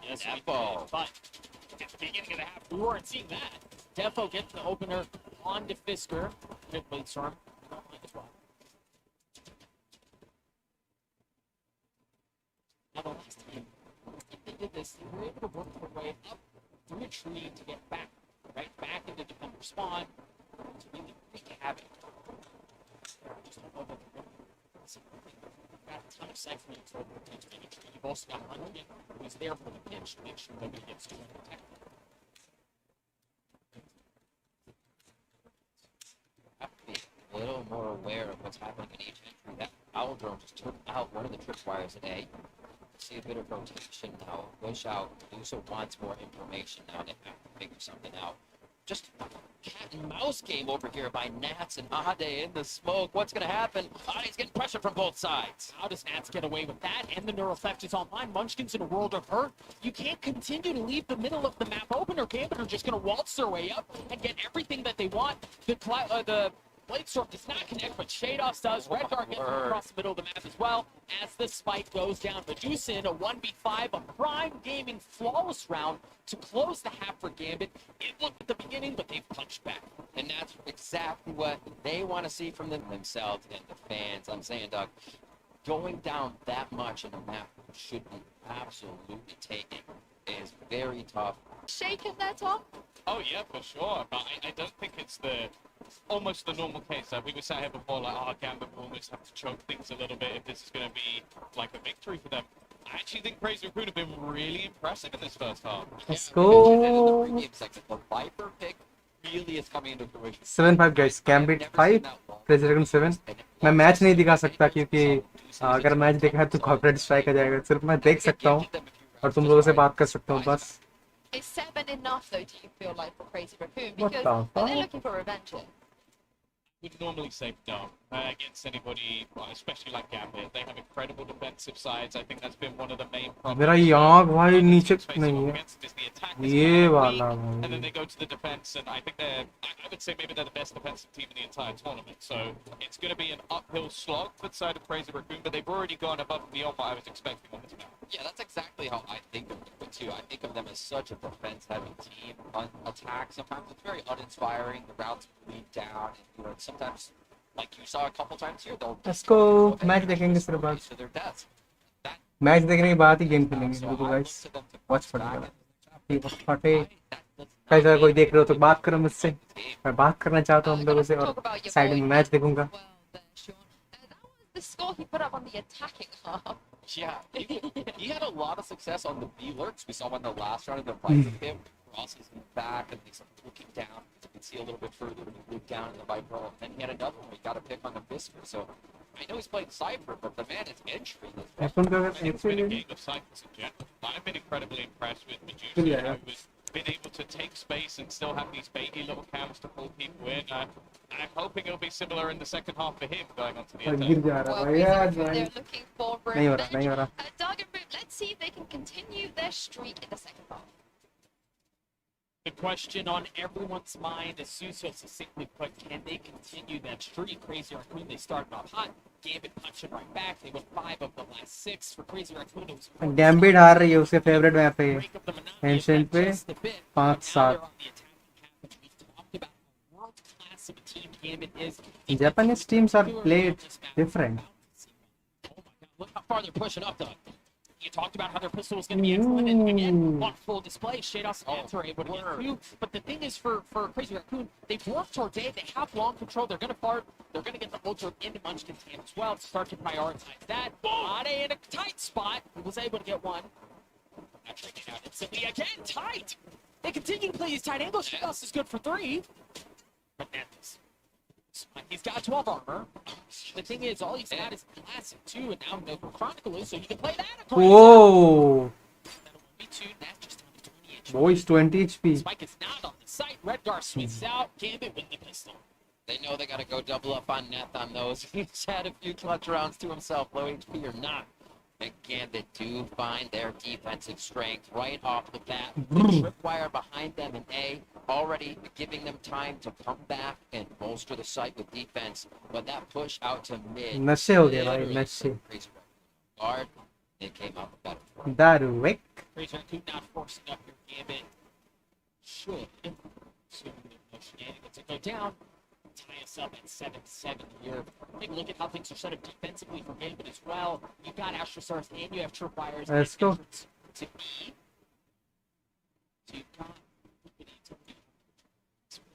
Yes, Defo. But at the beginning of the half, we weren't seeing that. Defo gets the opener on to Fisker. Good plate storm. As well. Now the last time they did this, they were able to work their way up through a tree to get back, right back into defender spawn to really wreak havoc. Just don't know what they're going to do. You've got a ton of cycling for the pinch tree. You've also got Huntington, who's there for the pinch to make sure nobody gets too attacked. Have to be a little more aware of what's happening in each entry. That owl drone just took out one of the tripwires today. See a bit of rotation now. Push out. Luso wants more information now. They have to figure something out. Just a cat and mouse game over here by Nats and Ade in the smoke. What's going to happen? Ade's getting pressure from both sides. How does Nats get away with that? And the neural theft is online. Munchkin's in a world of hurt. You can't continue to leave the middle of the map open, or Gambit are just going to waltz their way up and get everything that they want. The Blade Storm does not connect, but Shados does. Redgar gets across the middle of the map as well as the spike goes down. Medusa in a 1v5, a prime gaming flawless round to close the half for Gambit. It looked at the beginning, but they've punched back. And that's exactly what they want to see from themselves and the fans. I'm saying, Doug, going down that much in a map should be absolutely taken is very tough. Shaken there, Tom? Oh yeah, for sure. But I don't think it's almost the normal case. We were sat here before like, Gambit will almost have to choke things a little bit if this is going to be like a victory for them. I actually think Crazy Raccoon have been really impressive in this first half. Let's go. The Viper pick really is coming into fruition. 7-5 guys, Gambit 5, Crazy Raccoon 7. मैं match नहीं दिखा सकता क्योंकि अगर match देखा है तो corporate strike आ जाएगा. सिर्फ मैं देख सकता हूँ और तुम लोगों से बात कर सकता हूँ बस. Is 7 enough though, do you feel like, for Crazy Raccoon? Because they're looking for revenge here. Would normally say no against anybody, especially like Gambit. They have incredible defensive sides. I think that's been one of the main problems. मेरा यहाँ भाई नीचे नहीं है. ये वाला and then they go to the defense, and I think I would say maybe they're the best defensive team in the entire tournament. So it's going to be an uphill slog for the side of Crazy Raccoon, but they've already gone above and beyond what I was expecting on this map. Yeah, that's exactly how I think of them too. I think of them as such a defense-heavy team. On attack, sometimes it's very uninspiring. The routes bleed down, and sometimes, like you saw a couple times here, they'll Let's go. Match देखेंगे सिर्फ बाद. to their deaths. Match देखने के बाद ही game खेलेंगे. रुको guys, watch पड़ेगा. ये फटे. कैसा कोई देख रहे हो तो बात करो मुझसे. मैं बात करना चाहता हूँ हम लोगों से और साइड में मैच देखूंगा. The score he put up on the attacking half. Yeah, he had a lot of success on the B lurks. We saw in the last round of the Viper him crosses in the back and he's looking down. You can see a little bit further when he looked down in the Viper. And he had another one. He got a pick on the Fisker. So I know he's playing Cypher, but the man is entry. It's been a game of Cyphers in general. I've been incredibly impressed with Medusa, who's been able to take space and still have these baby little cams to pull people in. I'm hoping it'll be similar in the second half for him going on to the attack. Well, they're looking for revenge. Doug and Root, let's see if they can continue their streak in the second half. The question on everyone's mind, as Suso succinctly put, can they continue that streak? Crazy Raccoon, they started off hot. Gambit punching right back. They won 5 of the last 6 for Crazy Raccoon. Gambit हार रही है उसके favourite map पे. Ancient पे 5-7. Japanese teams are played different. Oh my God, look how far they're pushing up, Doug. You talked about how their pistol was going to be excellent, and again, on full display. Shados and Nats are able to get through. But the thing is, for Crazy Raccoon, they've worked Torday. They have long control. They're going to fart. They're going to get the ultra into Munchkin's hand as well to start to prioritize that. Ade in a tight spot. He was able to get one. Not tricking out instantly again. Tight. They continue to play these tight angles. Shados is good for 3. But Nats. He's got 12 armor. The thing is, all he's got is classic too, and now no Chronicle is, so you can play that. Whoa! Just Boys, 20 HP. Spike is not on the site. Redgar sweeps out. Gambit with the pistol. They know they got to go double up on Neth on those. He's had a few clutch rounds to himself, low HP or not. Again, they do find their defensive strength right off the bat. The tripwire behind them in A, already giving them time to come back and bolster the site with defense. But that push out to mid, नशे हो गए भाई, नशे. guard, they came out better. दारू Crazy Raccoon not forcing up your Gambit. Should. Assuming no shenanigans to go down. Tie us up at 7-7 here. Take a look at how things are set up defensively for Gambit as well. You got Astrostars and you have Tripwires. Let's go. To E. So you've got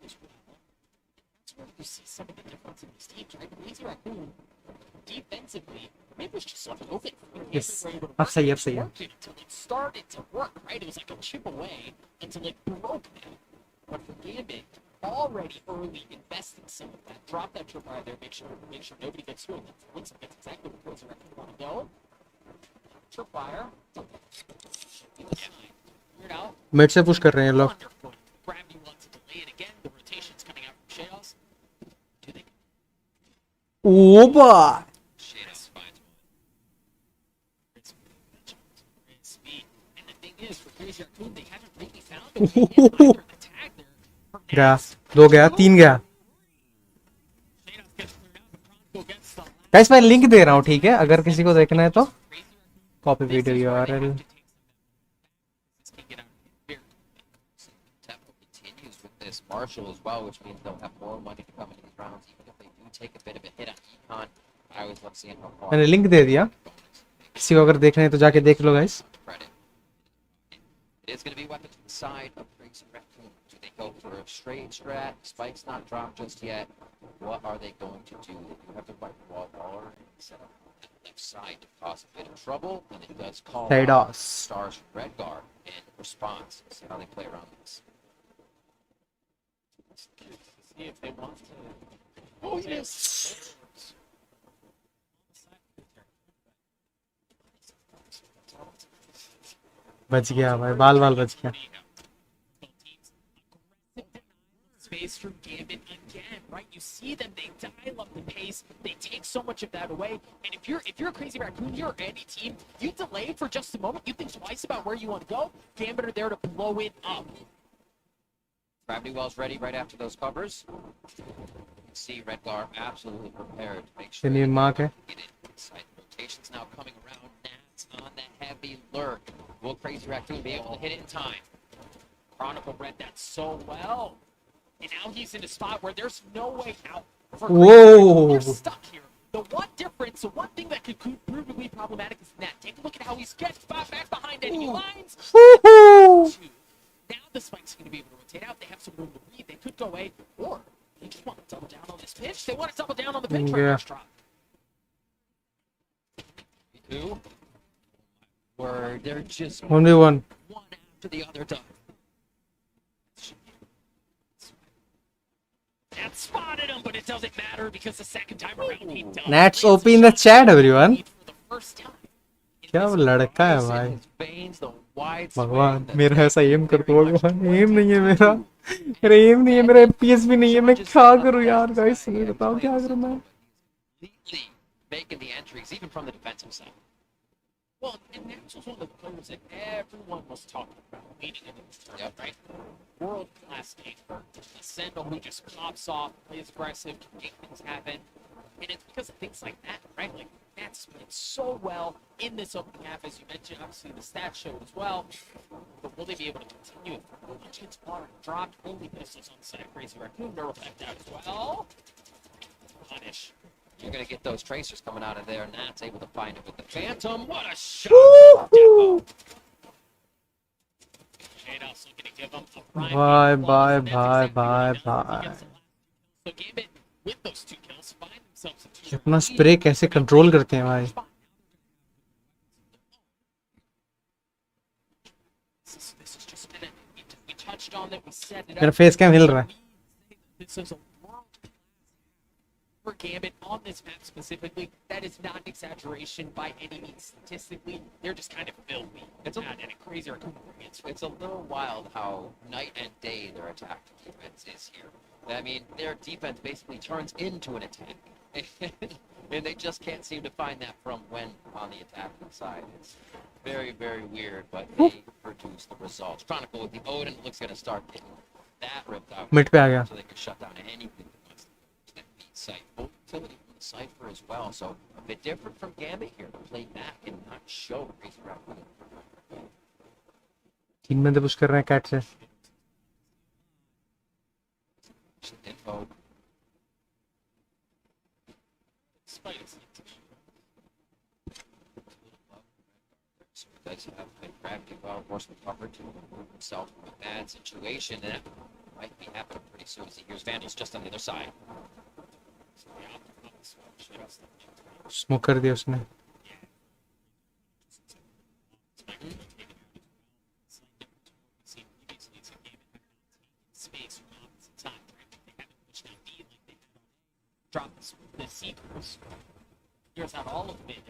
as well. That's where you see some of the difference in these teams, right? Crazy Raccoon, defensively, maybe it was just left open. Yes. Gambit were able to Up work say, it up say, yeah. until it started to work, right? It was like a chip away until it broke them. But for Gambit, already early investing some of that, drop that tripwire there, make sure nobody gets through. And looks like that's exactly what Crazy Raccoon want to go. Tripwire. Weird out. Mid से push कर रहे हैं ये लोग Wonderful. Gravity wants to delay it again. The rotation's coming out from Shados. Do they? ओ भाई Shadows finds It's speed. And the thing is, for Crazy Raccoon, they haven't really found a way in either the tag there. From गया Nats. 2 गया 3 गया Shados gets cleared out, but Chronicle gets the last. Guys मैं link दे रहा हूँ ठीक है अगर किसी को देखना है तो Crazy Raccoon. Copy This is video where they URL have to take some this can get out very Tempo continues with this Marshall as well, which means they'll have more money to come into these rounds, even if they do take a bit of a hit on Econ. I always love seeing how far मैंने link दे दिया किसी को अगर देखना है तो जाके देख लो guys credit. It is going to be weapons inside of Crazy Raccoon. Do they go for a straight strat? Spike's not dropped just yet. What are they going to do? They do have the white wall already set up on the left side to cause a bit of trouble, and it does call out Shadows. Stars from Redgar in response. See how they play around this. curious to see if they want to. Oh, yes! बच गया भाई बाल बाल बच गया Space from Gambit again, right? You see them, they dial up the pace, they take so much of that away. And if you're a Crazy Raccoon, you're any team, you delay for just a moment, you think twice about where you want to go. Gambit are there to blow it up. Gravity Well's ready right after those covers. You can see Redgar absolutely prepared to make sure Can you mark it? get it inside. Rotations now coming around. Nats on the heavy lurk. Will Crazy Raccoon be able to hit it in time? Chronicle read that so well. And now he's in a spot where there's no way out for Whoa. They're stuck here. The one difference, the one thing that could prove to be problematic is Nat. Take a look at how he's getting back behind enemy lines. Woohoo! Now the Spike's going to be able to rotate out. They have some room to breathe. They could go away, or they just want to double down on this pitch. They want to double down on the pitch right Yeah. now, drop. Who? Where they're just Only one. One after the other done. Nat spotted him, but it doesn't matter because the second time around he does. Nats OP in the chat everyone. For the first time. क्या वो लड़का है भाई veins, the wide भगवान swing, मेरा ऐसा M कर दो भगवान एम नहीं है मेरा एम नहीं है मेरा एफपीएस भी नहीं है मैं क्या करूं यार गाइस मुझे बताओ क्या करूं मैं completely making the entries, even from the defensive side. Well, and Nats was one of the players that everyone was talking about leading into this tournament, right? World-class gamer. A Sendal who just pops off, plays aggressive, can make things happen. And it's because of things like that, right? Like, Nats played so well in this opening half, as you mentioned. Obviously, the stats showed as well. But will they be able to continue? Much gets dropped, only pistols on the side of Crazy Raccoon. Neural effect out as well. Punish. You're going to get those tracers coming out of there. Nat's able to find it with the Phantom. What a shot! from Depo. Shados looking to give him a prime Bye, game bye, plus, and that's bye, exactly what he bye, does. He gets the last kill. So Gambit, with those 2 kills, find themselves a 2 अपना spray कैसे control करते हैं भाई This is just been we touched on that, we set it मेरा up. Face cam हिल रहा है This is a world for Gambit on this map specifically. That is not an exaggeration by any means. Statistically, they're just kind of filthy. It's not any crazier. It's a little wild how night and day their attack defense is here. I mean, their defense basically turns into an attack. And they just can't seem to find that from when on the attacking side. It's very, very weird, but they produce the results. Chronicle with the Odin looks going to start getting that ripped out. Mid पे आ गया So they can shut down anything that wants to that beat site. Full utility from the Cypher as well. So a bit different from Gambit here to play back and not show Crazy Raccoon. तीन बंदे push कर रहे हैं cat से. Info. So he does have a gravity well force recover to remove himself from a bad situation, and that might be happening pretty soon as he hears Vandals just on the other side. Smoke कर दिया उसने. Drop the Seekers. Here's out all of mid.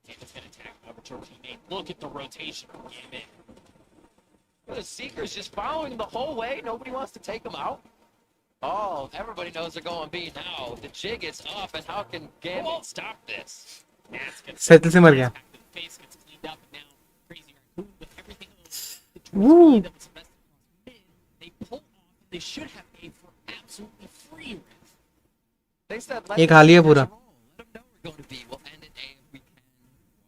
Gambit's gonna attack over to her teammate. Look at the rotation from Gambit. The Seeker's just following the whole way. Nobody wants to take him out. Oh, everybody knows they're going B now. The jig is off, and how can Gambit stop this? Settle से मर गया. The face gets cleaned up, and now Crazy Raccoon with everything else. The tree that was invested across mid, they pull off, and they should have made for absolutely free. They said, एक हाल ही है पूरा. let them know we're going to be. We'll end it A if we can.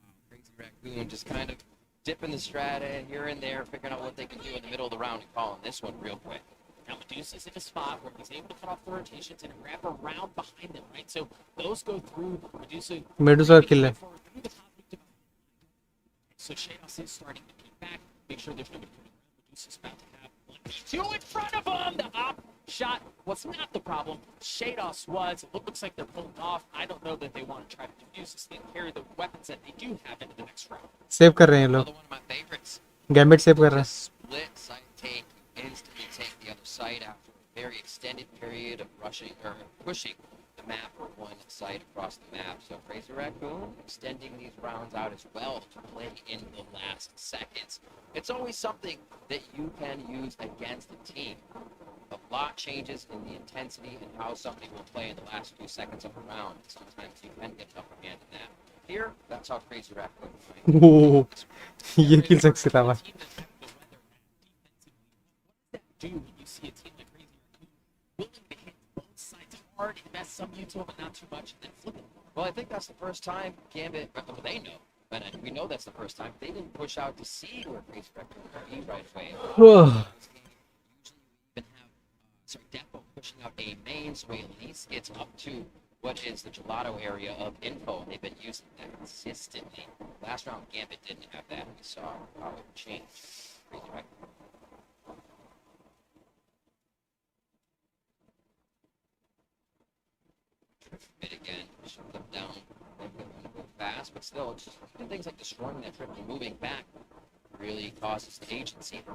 Wow, Crazy Raccoon just kind of dipping the strata here and there, figuring out what they can do in the middle of the round and calling this one real quick. Now Medusa's in a spot where he's able to cut off the rotations and wrap around behind them, right? So those go through Medusa. Medusa kill है. So Shados is starting to keep back, make sure there's nobody coming around. Medusa's about to have 1v2 in front of him. The op shot was not the problem. Shados was. It looks like they're pulling off. I don't know that they want to try to defuse this thing, carry the weapons that they do have into the next round. Save कर रहे हैं लोग. Another one of my favorites. Gambit save कर रहा है. Split side take. Instantly take the other side after a very extended period of rushing or pushing the map for one side across the map. So Crazy Raccoon extending these rounds out as well to play in the last seconds. It's always something that you can use against a team. A lot changes in the intensity and how somebody will play in the last few seconds of a round. Sometimes you can get an upper hand in that. Here, that's how Crazy Raccoon plays. Oh, ये kill success था भाई. Do when you see a team like Crazy Raccoon willing to hit both sides hard, invest some util, but not too much, and then flip it. Well, I think that's the first time Gambit, well, they know, and we know that's the first time they didn't push out to C where Crazy Raccoon would be right away. Usually we even have, Depo pushing out A main, so at least gets up to what is the gelato area of info. They've been using that consistently. Last round, Gambit didn't have that. We saw how it changed. Crazy Raccoon. Mid again, shut them down. They're going to go fast, but still, it's just things like destroying that trip and moving back really causes the agency for